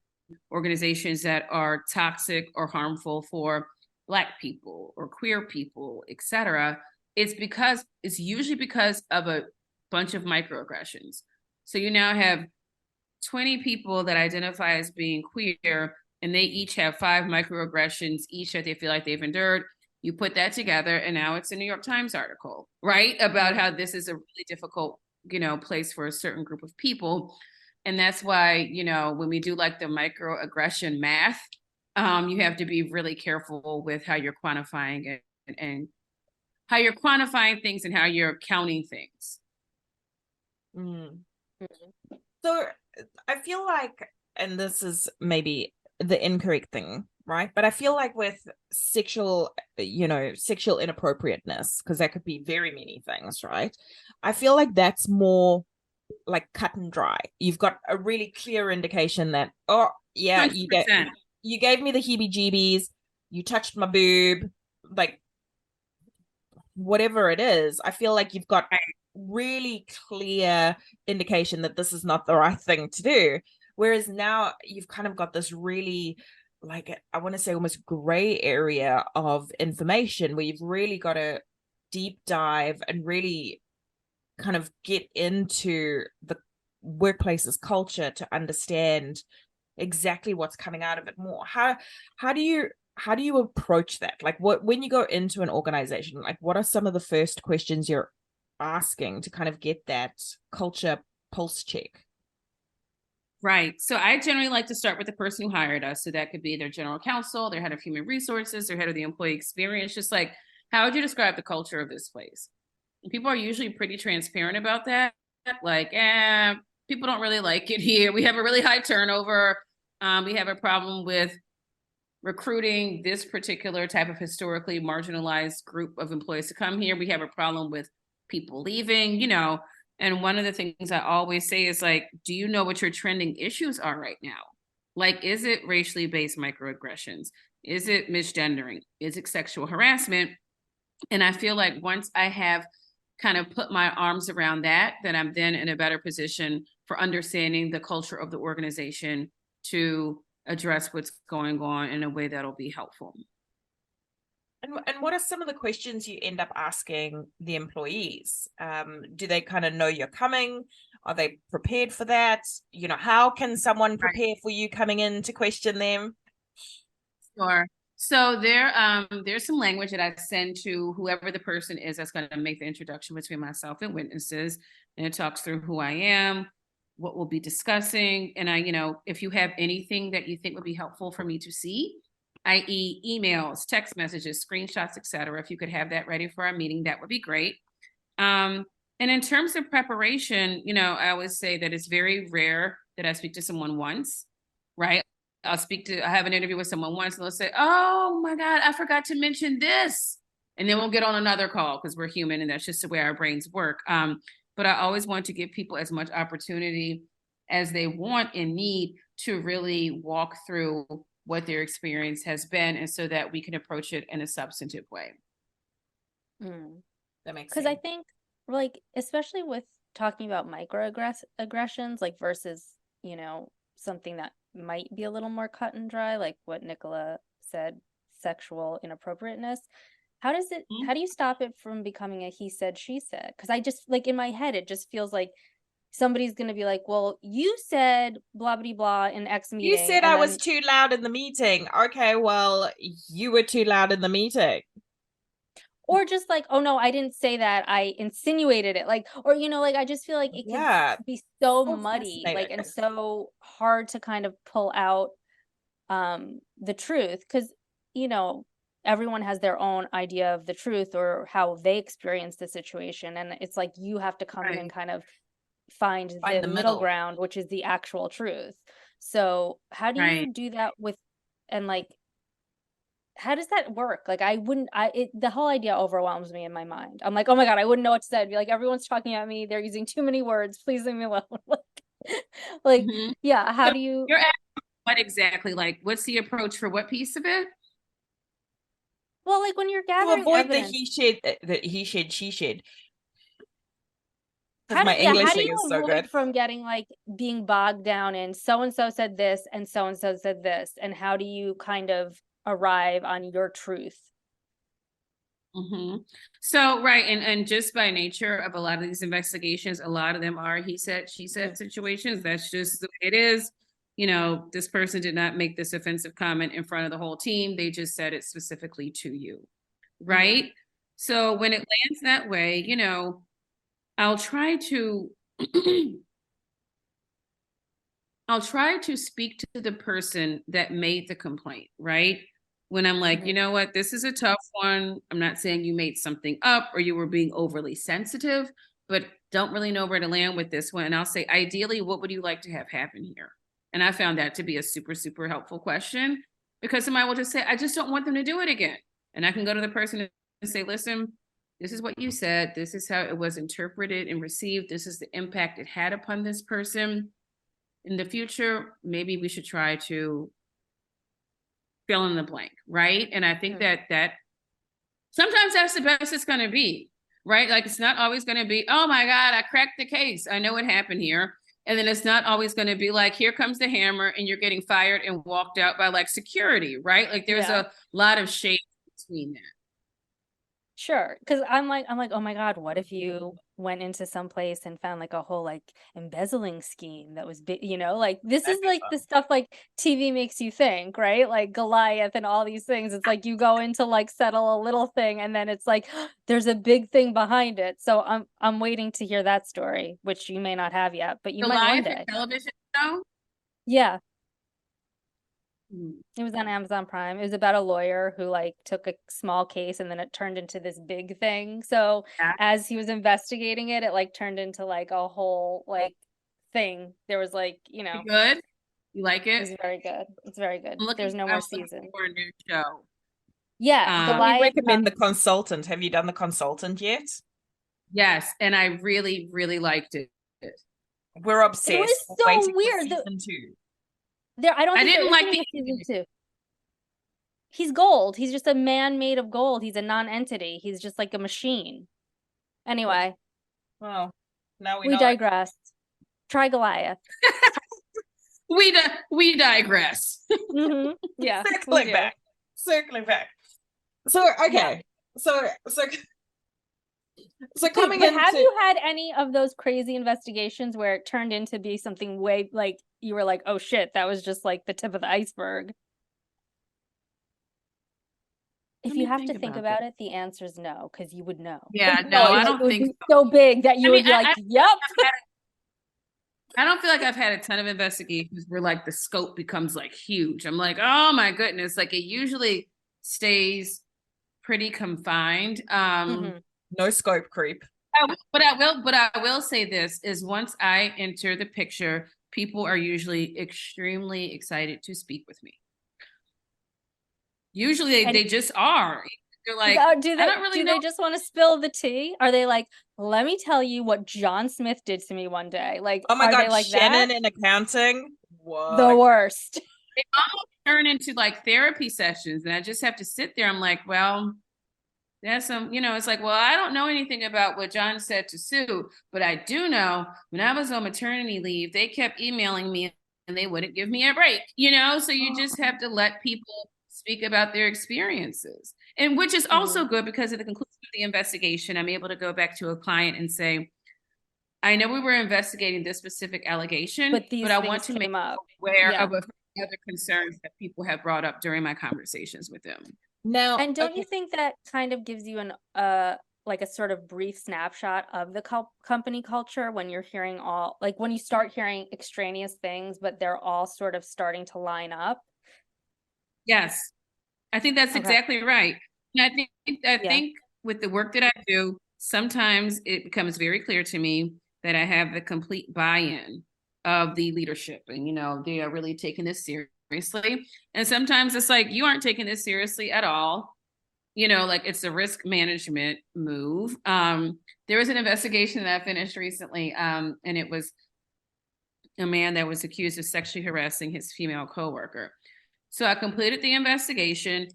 organizations that are toxic or harmful for Black people or queer people, et cetera, it's usually because of a bunch of microaggressions. So you now have 20 people that identify as being queer, and they each have 5 microaggressions each that they feel like they've endured. You put that together, and now it's a New York Times article, right? About how this is a really difficult, place for a certain group of people. And that's why, when we do like the microaggression math, you have to be really careful with how you're quantifying it and how you're quantifying things and how you're counting things. So I feel like, and this is maybe the incorrect thing, right? But I feel like with sexual inappropriateness, because that could be very many things, right? I feel like that's more like cut and dry. You've got a really clear indication that, oh yeah, 100%. you gave me the heebie-jeebies, you touched my boob, like whatever it is. I feel like you've got really clear indication that this is not the right thing to do. Whereas now you've kind of got this really, like, I want to say almost gray area of information where you've really got to deep dive and really kind of get into the workplace's culture to understand exactly what's coming out of it more. How do you approach that? Like, when you go into an organization, like, what are some of the first questions you're asking to kind of get that culture pulse check? Right. So I generally like to start with the person who hired us. So that could be their general counsel, their head of human resources, their head of the employee experience. Just like, how would you describe the culture of this place? And people are usually pretty transparent about that. Like, people don't really like it here. We have a really high turnover. We have a problem with recruiting this particular type of historically marginalized group of employees to come here. We have a problem with people leaving, and one of the things I always say is like, do you know what your trending issues are right now? Like, is it racially based microaggressions? Is it misgendering? Is it sexual harassment? And I feel like once I have kind of put my arms around that, then I'm then in a better position for understanding the culture of the organization to address what's going on in a way that'll be helpful. And what are some of the questions you end up asking the employees? Do they kind of know you're coming? Are they prepared for that? How can someone prepare for you coming in to question them? Sure. So there's some language that I send to whoever the person is that's going to make the introduction between myself and witnesses, and it talks through who I am, what we'll be discussing, and if you have anything that you think would be helpful for me to see, i.e. emails, text messages, screenshots, etc. If you could have that ready for our meeting, that would be great. And in terms of preparation, I always say that it's very rare that I speak to someone once, right? I have an interview with someone once and they'll say, oh my God, I forgot to mention this. And then we'll get on another call because we're human and that's just the way our brains work. But I always want to give people as much opportunity as they want and need to really walk through what their experience has been, and so that we can approach it in a substantive way. That makes sense. Because I think, like, especially with talking about microaggressions, like versus, something that might be a little more cut and dry, like what Nicola said, sexual inappropriateness. How do you stop it from becoming a he said, she said? Because I just, like, in my head, it just feels like somebody's going to be like, well, you said blah, blah, blah in X meeting. You said I was too loud in the meeting. Okay, well, you were too loud in the meeting. Or just like, oh no, I didn't say that, I insinuated it. Like, or, like, I just feel like it can be so muddy, like, and so hard to kind of pull out the truth. Because, everyone has their own idea of the truth or how they experience the situation. And it's like, you have to come in and kind of find the middle ground, which is the actual truth. So how do you do that how does that work? Like, the whole idea overwhelms me in my mind. I'm like, oh my God, I wouldn't know what to say. I'd be like, everyone's talking at me, they're using too many words, please leave me alone. Yeah, how do you? You're asking what exactly? Like, what's the approach for what piece of it? Well, like when you're gathering to avoid evidence, the he said, she said. How do you avoid from getting being bogged down in so-and-so said this and so-and-so said this, and how do you kind of arrive on your truth? So, right. And just by nature of a lot of these investigations, a lot of them are he said, she said situations. That's just the way it is. This person did not make this offensive comment in front of the whole team. They just said it specifically to you. Right. So when it lands that way, I'll try to I'll try to speak to the person that made the complaint, right? When I'm like, you know what, this is a tough one. I'm not saying you made something up or you were being overly sensitive, but don't really know where to land with this one. And I'll say, ideally, what would you like to have happen here? And I found that to be a super, super helpful question, because somebody will just say, I just don't want them to do it again. And I can go to the person and say, listen, this is what you said. This is how it was interpreted and received. This is the impact it had upon this person. In the future, maybe we should try to fill in the blank, right? And I think that sometimes that's the best it's going to be, right? Like, it's not always going to be, oh my God, I cracked the case. I know what happened here. And then it's not always going to be like, here comes the hammer and you're getting fired and walked out by like security, right? Like, there's a lot of shade between that. Sure. Because I'm like, oh my God, what if you went into some place and found like a whole like embezzling scheme that was big, like this is like the stuff like TV makes you think, right? Like Goliath and all these things. It's like you go into like settle a little thing and then it's like there's a big thing behind it. So I'm waiting to hear that story, which you may not have yet, but you might one day. Television show? Yeah. It was on Amazon Prime. It was about a lawyer who like took a small case and then it turned into this big thing. So as he was investigating it, it like turned into like a whole like thing. There was like, Good? You like it? It's very good. It's very good. There's no more season. For a new show. Yeah. I recommend The Consultant. Have you done The Consultant yet? Yes. And I really, really liked it. We're obsessed. It was so weird. Season 2. I didn't like the season 2. He's gold. He's just a man made of gold. He's a non-entity. He's just like a machine. Anyway. Well, now we digress. Try Goliath. we digress. Yeah. Circling back. So okay. So coming in. Have you had any of those crazy investigations where it turned into be something way like you were like, oh shit, that was just like the tip of the iceberg? If you have to think about it, the answer is no, because you would know. Yeah, no, I don't think so big that you would be like, yep. I don't feel like I've had a ton of investigations where like the scope becomes like huge. I'm like, oh my goodness. Like, it usually stays pretty confined. No scope creep. But I will say this is once I enter the picture, people are usually extremely excited to speak with me. Usually they just are. They're like, do they just want to spill the tea? Are they like, let me tell you what John Smith did to me one day? Like, oh my God, they like Shannon that? in accounting? What? The worst. They almost turn into like therapy sessions, and I just have to sit there. I'm like, well, there's some, it's like, well, I don't know anything about what John said to Sue, but I do know when I was on maternity leave, they kept emailing me and they wouldn't give me a break, so you just have to let people speak about their experiences, and which is also good because at the conclusion of the investigation, I'm able to go back to a client and say, I know we were investigating this specific allegation, but I want to make aware of other concerns that people have brought up during my conversations with them. Now, and don't you think that kind of gives you like a sort of brief snapshot of the company culture when you're hearing when you start hearing extraneous things, but they're all sort of starting to line up? Yes, I think that's exactly right. And I think with the work that I do, sometimes it becomes very clear to me that I have the complete buy-in of the leadership, and they are really taking this seriously. And sometimes it's like, you aren't taking this seriously at all. Like, it's a risk management move. There was an investigation that I finished recently, and it was a man that was accused of sexually harassing his female coworker. So I completed the investigation.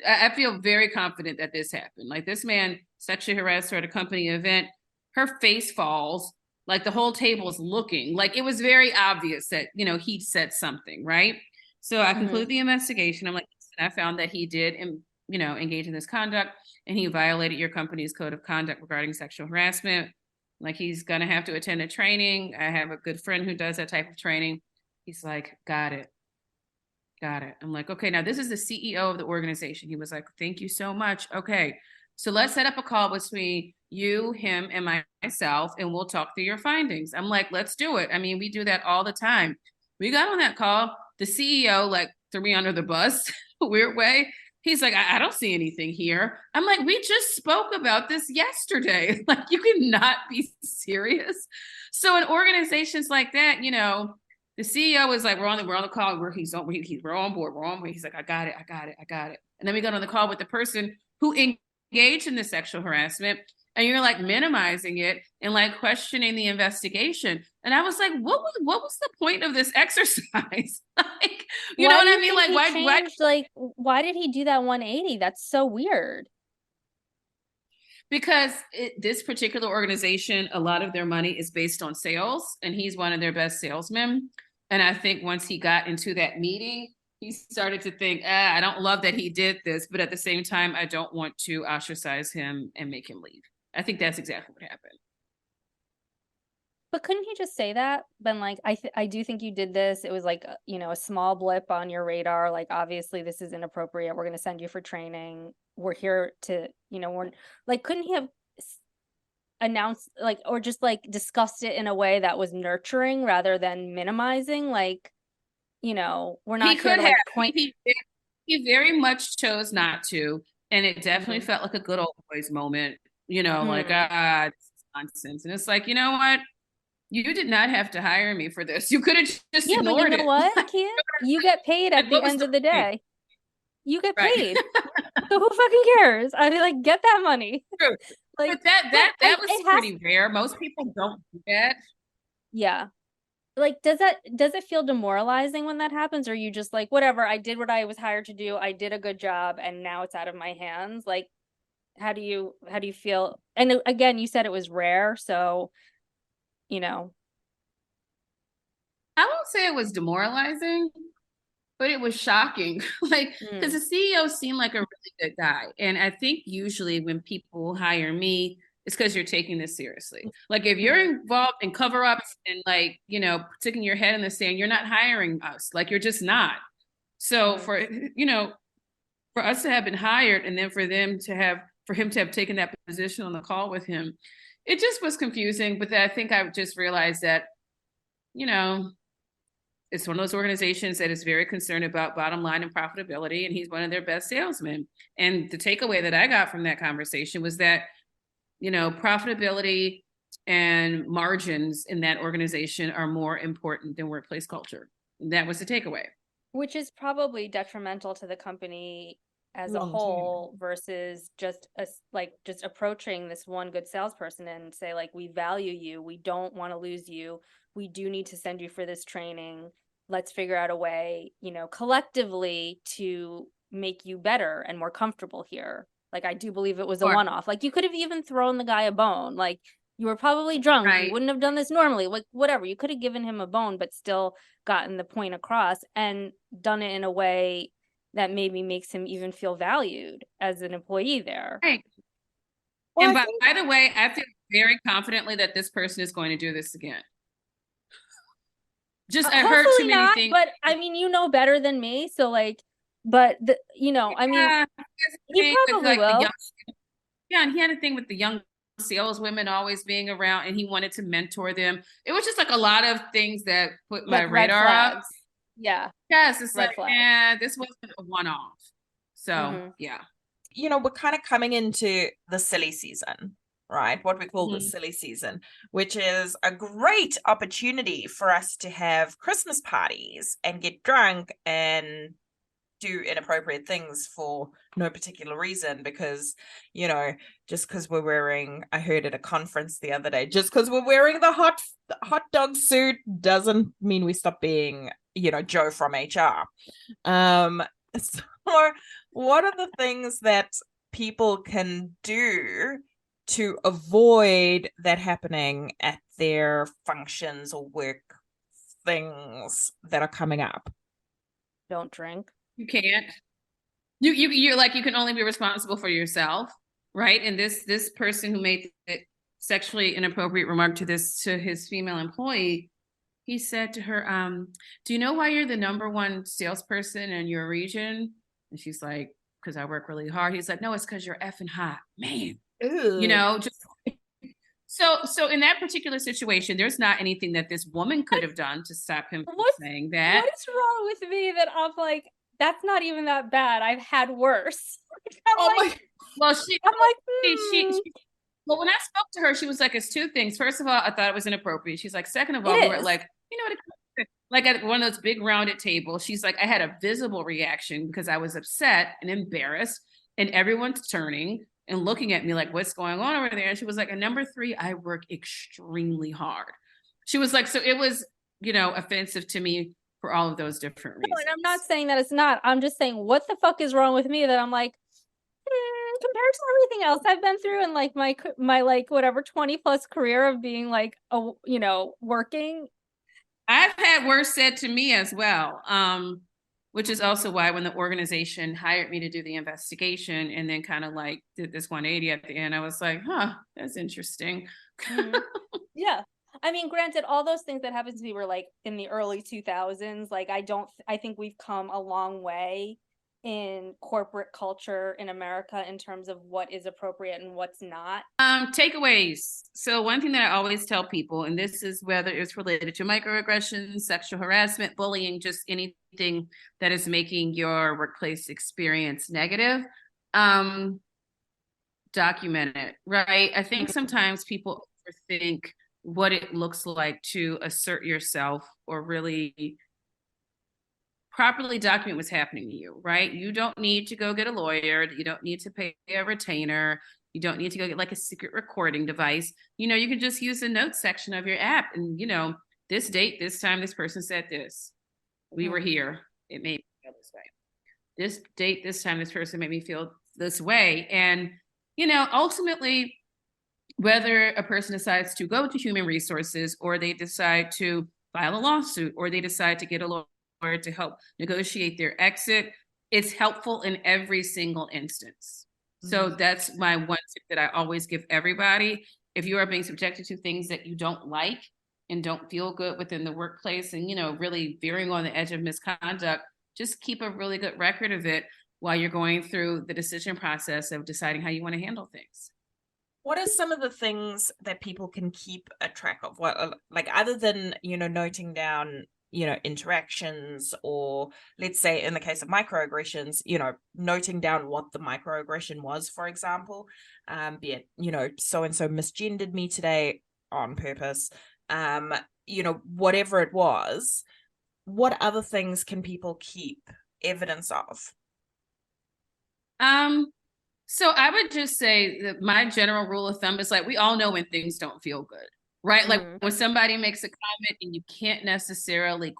I feel very confident that this happened. Like, this man sexually harassed her at a company event. Her face falls. Like, the whole table's looking. Like, it was very obvious that, he'd said something, right? So I concluded the investigation. I'm like, I found that he did engage in this conduct and he violated your company's code of conduct regarding sexual harassment. Like, he's going to have to attend a training. I have a good friend who does that type of training. He's like, got it. I'm like, okay, now this is the CEO of the organization. He was like, thank you so much. Okay, so let's set up a call between you, him, and myself, and we'll talk through your findings. I'm like, let's do it. I mean, we do that all the time. We got on that call. The CEO like threw me under the bus, a weird way. He's like, I don't see anything here. I'm like, we just spoke about this yesterday. Like, you cannot be serious. So in organizations like that, the CEO is like, we're on the call. We're on board. He's like, I got it. And then we got on the call with the person who engaged in the sexual harassment, and you're like minimizing it and like questioning the investigation. And I was like, what was the point of this exercise? Like, you know what I mean? Like, why did he do that 180? That's so weird. Because this particular organization, a lot of their money is based on sales, and he's one of their best salesmen. And I think once he got into that meeting, he started to think, I don't love that he did this, but at the same time, I don't want to ostracize him and make him leave. I think that's exactly what happened. But couldn't he just say that? Been like, I do think you did this. It was like, a small blip on your radar. Like, obviously this is inappropriate. We're going to send you for training. We're here to, we're like, couldn't he have announced or just discussed it in a way that was nurturing rather than minimizing? Like, we're not. He could have. Point. He very much chose not to, and it definitely felt like a good old boys moment. Like, it's nonsense. And it's like, you know what? You did not have to hire me for this. You could have just ignored it. You know what, kid? You get paid at the end of the day. You get paid. So who fucking cares? I mean, like, get that money. True. Like, but that was pretty rare. Most people don't do that. Yeah. Like, does it feel demoralizing when that happens? Or are you just like, whatever, I did what I was hired to do. I did a good job and now it's out of my hands. Like, how do you feel? And again, you said it was rare, so I won't say it was demoralizing, but it was shocking. Like, because the CEO seemed like a really good guy. And I think usually when people hire me, it's because you're taking this seriously. Like, if you're involved in cover-ups and sticking your head in the sand, you're not hiring us. Like, you're just not. So for us to have been hired and then for him to have taken that position on the call with him, it just was confusing. But I think I just realized that, it's one of those organizations that is very concerned about bottom line and profitability, and he's one of their best salesmen. And the takeaway that I got from that conversation was that, profitability and margins in that organization are more important than workplace culture. And that was the takeaway. Which is probably detrimental to the company as a whole versus just approaching this one good salesperson and say, like, we value you. We don't want to lose you. We do need to send you for this training. Let's figure out a way, collectively to make you better and more comfortable here. Like, I do believe it was a one-off. Like, you could have even thrown the guy a bone. Like, you were probably drunk. Right. You wouldn't have done this normally. Like, whatever. You could have given him a bone, but still gotten the point across and done it in a way that maybe makes him even feel valued as an employee there. Right. Well, and by the way, I feel very confidently that this person is going to do this again. I heard too many things. But I mean, better than me. So but he probably will. And he had a thing with the young saleswomen always being around, and he wanted to mentor them. It was just like a lot of things that put my radar up. Yeah. Yes, it's red flag. This wasn't a one-off. So yeah. We're kind of coming into the silly season, right? What we call the silly season, which is a great opportunity for us to have Christmas parties and get drunk and do inappropriate things for no particular reason, because just because we're wearing, I heard at a conference the other day, just because we're wearing the hot dog suit doesn't mean we stop being Joe from HR. So what are the things that people can do to avoid that happening at their functions or work things that are coming up? Don't drink. You can't. You're like, you can only be responsible for yourself, right? And this person who made the sexually inappropriate remark to his female employee, he said to her, do you know why you're the #1 salesperson in your region? And she's like, because I work really hard. He's like, no, it's because you're effing hot, man. Ew. You know, just so in that particular situation, there's not anything that this woman could have done to stop him from saying that. What is wrong with me that I'm like, that's not even that bad. I've had worse. Well, well, when I spoke to her, she was like, it's two things. First of all, I thought it was inappropriate. She's like, second of all, we were like, you know what, like at one of those big rounded tables. She's like, I had a visible reaction because I was upset and embarrassed, and everyone's turning and looking at me like, what's going on over there? And she was like, and #3, I work extremely hard. She was like, so it was, offensive to me for all of those different reasons. No, and I'm not saying that it's not. I'm just saying, what the fuck is wrong with me that I'm like, compared to everything else I've been through in like my like whatever 20 plus career of being like working. I've had worse said to me as well. Which is also why when the organization hired me to do the investigation and then kind of like did this 180 at the end, I was like, that's interesting. Mm-hmm. Yeah. I mean, granted, all those things that happened to me were like in the early 2000s. Like, I think we've come a long way in corporate culture in America in terms of what is appropriate and what's not. Takeaways. So one thing that I always tell people, and this is whether it's related to microaggressions, sexual harassment, bullying, just anything that is making your workplace experience negative, document it, right? I think sometimes people overthink what it looks like to assert yourself or really properly document what's happening to you, right? You don't need to go get a lawyer. You don't need to pay a retainer. You don't need to go get like a secret recording device. You can just use the notes section of your app and, this date, this time, this person said this. We were here. It made me feel this way. This date, this time, this person made me feel this way. And, ultimately, whether a person decides to go to human resources or they decide to file a lawsuit or they decide to get a lawyer to help negotiate their exit, it's helpful in every single instance. So that's my one tip that I always give everybody. If you are being subjected to things that you don't like and don't feel good within the workplace and, really veering on the edge of misconduct, just keep a really good record of it while you're going through the decision process of deciding how you want to handle things. What are some of the things that people can keep a track of? What, like, other than, noting down, interactions, or let's say in the case of microaggressions, noting down what the microaggression was, for example, be it, so-and-so misgendered me today on purpose, whatever it was, what other things can people keep evidence of? So I would just say that my general rule of thumb is like, we all know when things don't feel good, right? Like when somebody makes a comment and you can't necessarily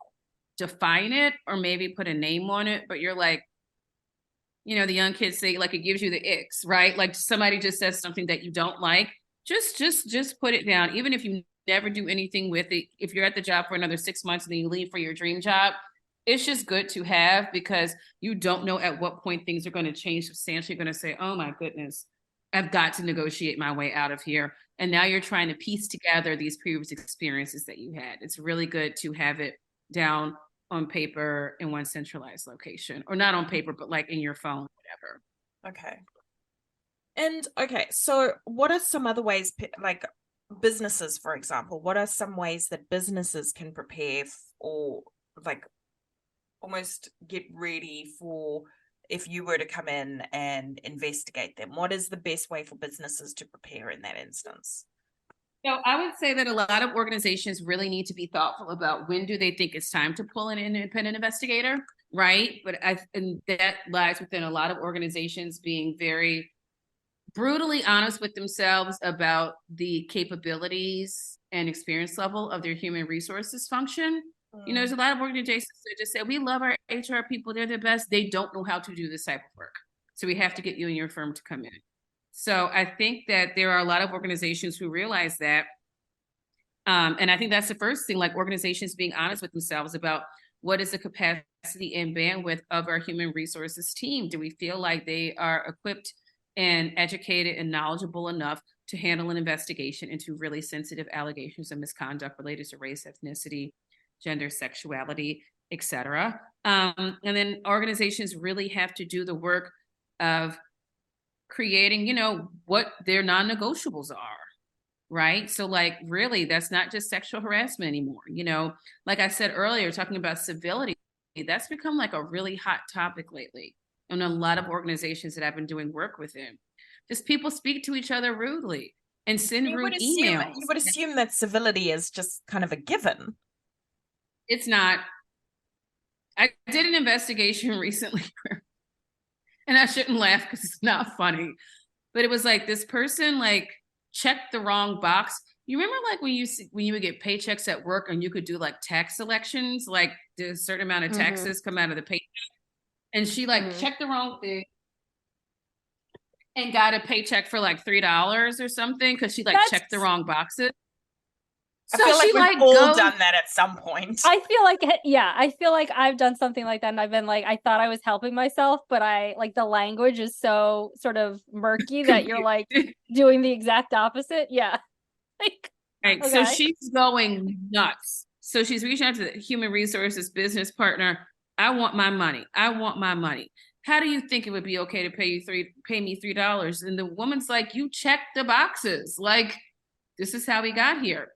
define it or maybe put a name on it, but you're like, the young kids say, like, it gives you the icks, right? Like somebody just says something that you don't like, just put it down. Even if you never do anything with it, if you're at the job for another 6 months and then you leave for your dream job, it's just good to have because you don't know at what point things are going to change substantially. You're going to say, oh my goodness, I've got to negotiate my way out of here. And now you're trying to piece together these previous experiences that you had. It's really good to have it down on paper in one centralized location, or not on paper, but like in your phone, whatever. Okay. And okay, so what are some other ways, like businesses, for example, what are some ways that businesses can prepare or like almost get ready for if you were to come in and investigate them? What is the best way for businesses to prepare in that instance? I would say that a lot of organizations really need to be thoughtful about when do they think it's time to pull an independent investigator, right? And that lies within a lot of organizations being very brutally honest with themselves about the capabilities and experience level of their human resources function. There's a lot of organizations that just say, we love our HR people, they're the best. They don't know how to do this type of work. So we have to get you and your firm to come in. So I think that there are a lot of organizations who realize that. And I think that's the first thing, like organizations being honest with themselves about what is the capacity and bandwidth of our human resources team? Do we feel like they are equipped and educated and knowledgeable enough to handle an investigation into really sensitive allegations of misconduct related to race, ethnicity, gender, sexuality, etc.? And then organizations really have to do the work of creating, what their non-negotiables are, right? So like, really, that's not just sexual harassment anymore. Like I said earlier, talking about civility, that's become like a really hot topic lately in a lot of organizations that I've been doing work within. Just people speak to each other rudely and send rude emails. You would assume that civility is just kind of a given. It's not. I did an investigation recently and I shouldn't laugh because it's not funny, but it was like this person like checked the wrong box. You remember like when you would get paychecks at work and you could do like tax selections, like a certain amount of taxes come out of the paycheck, and she like checked the wrong thing and got a paycheck for like $3 or something because she like checked the wrong boxes. I feel like we've all done that at some point. I feel like I've done something like that, and I've been like, I thought I was helping myself, but I like the language is so sort of murky that you're like doing the exact opposite. Yeah. Like, right. Okay. So she's going nuts. So she's reaching out to the human resources business partner. I want my money. I want my money. How do you think it would be okay to pay me $3? And the woman's like, you check the boxes. Like, this is how we got here.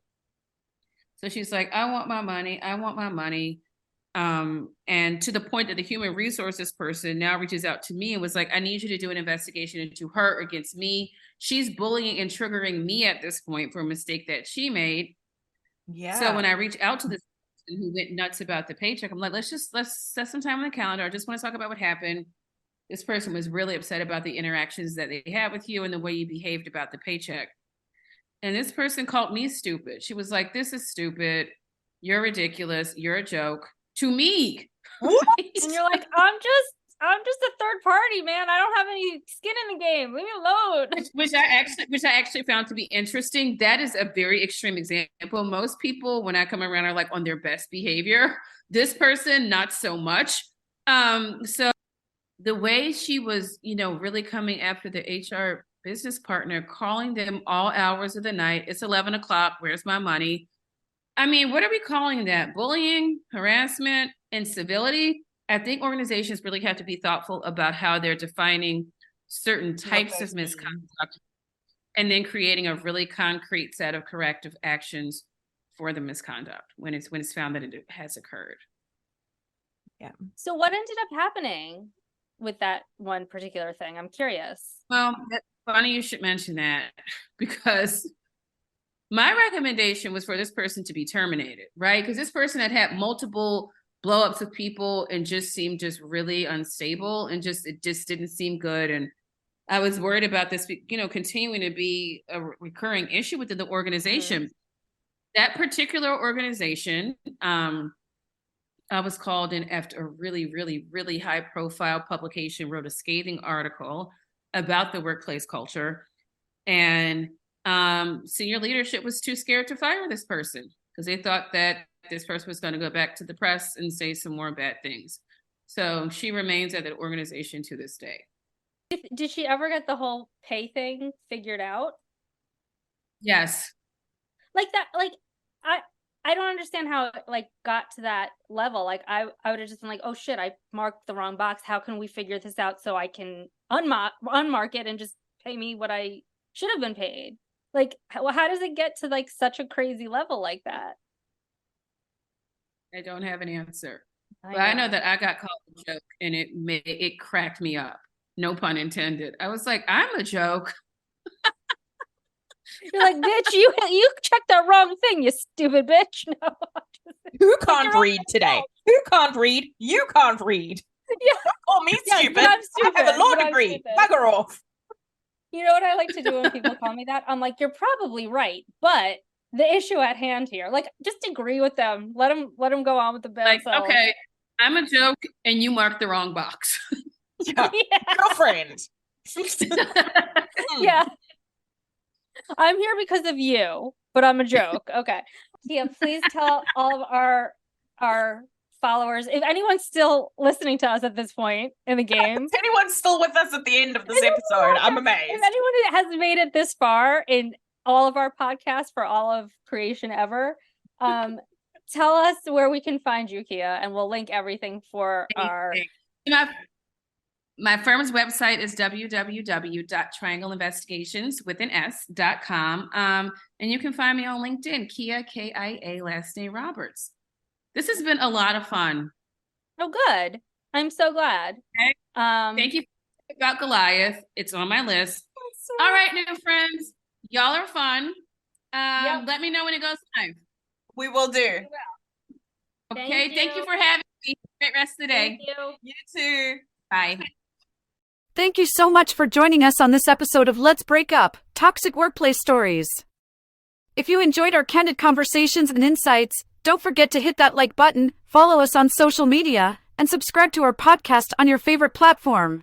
So she's like, I want my money. I want my money. And to the point that the human resources person now reaches out to me and was like, I need you to do an investigation into her against me. She's bullying and triggering me at this point for a mistake that she made. Yeah. So when I reach out to this person who went nuts about the paycheck, I'm like, let's set some time on the calendar. I just want to talk about what happened. This person was really upset about the interactions that they had with you and the way you behaved about the paycheck. And this person called me stupid. She was like, this is stupid. You're ridiculous. You're a joke to me. Right? And you're like, I'm just a third party, man. I don't have any skin in the game. Leave me alone. Which I actually found to be interesting. That is a very extreme example. Most people, when I come around, are like on their best behavior. This person, not so much. So the way she was, really coming after the HR business partner, calling them all hours of the night. It's 11 o'clock. Where's my money? I mean, what are we calling that? Bullying, harassment, and civility? I think organizations really have to be thoughtful about how they're defining certain types of misconduct and then creating a really concrete set of corrective actions for the misconduct when it's found that it has occurred. Yeah. So what ended up happening with that one particular thing? I'm curious. Well, funny you should mention that, because my recommendation was for this person to be terminated, right? Because this person had multiple blow-ups with people and just seemed just really unstable and it just didn't seem good. And I was worried about this, continuing to be a recurring issue within the organization. That particular organization, I was called in after a really, really, really high-profile publication wrote a scathing article about the workplace culture, and senior leadership was too scared to fire this person because they thought that this person was going to go back to the press and say some more bad things. So she remains at the organization to this day. Did she ever get the whole pay thing figured out? Yes. Like that, like I don't understand how it like got to that level. Like I would have just been like, oh shit, I marked the wrong box. How can we figure this out so I can unmark it and just pay me what I should have been paid? Like, how does it get to like such a crazy level like that? I don't have an answer, but I know that I got called a joke and it cracked me up. No pun intended. I was like, I'm a joke. You're like, bitch, you checked the wrong thing, you stupid bitch. No, who can't read today? Who can't read? You can't read. Yeah. Don't call me stupid. I'm stupid. I have a law degree. Bugger off. You know what I like to do when people call me that? I'm like, you're probably right, but the issue at hand here, like, just agree with them. Let them go on with the bad self. Okay, I'm a joke, and you marked the wrong box. Yeah. Girlfriend. Yeah. I'm here because of you, but I'm a joke. Okay. Yeah, please tell all of our followers. If anyone's still listening to us at this point in the game, if anyone's still with us at the end of this episode, I'm amazed. If anyone has made it this far in all of our podcasts for all of creation ever, tell us where we can find you, Kia, and we'll link everything for our. My firm's website is www.triangleinvestigations.com. And you can find me on LinkedIn, Kia, K-I-A, last name Roberts. This has been a lot of fun. Oh, good. I'm so glad. Okay. Thank you about Goliath. It's on my list. All right, new friends. Y'all are fun. Let me know when it goes live. We will do. Okay. Thank you for having me. Great rest of the day. Thank you. You too. Bye. Thank you so much for joining us on this episode of Let's Break Up, Toxic Workplace Stories. If you enjoyed our candid conversations and insights, don't forget to hit that like button, follow us on social media, and subscribe to our podcast on your favorite platform.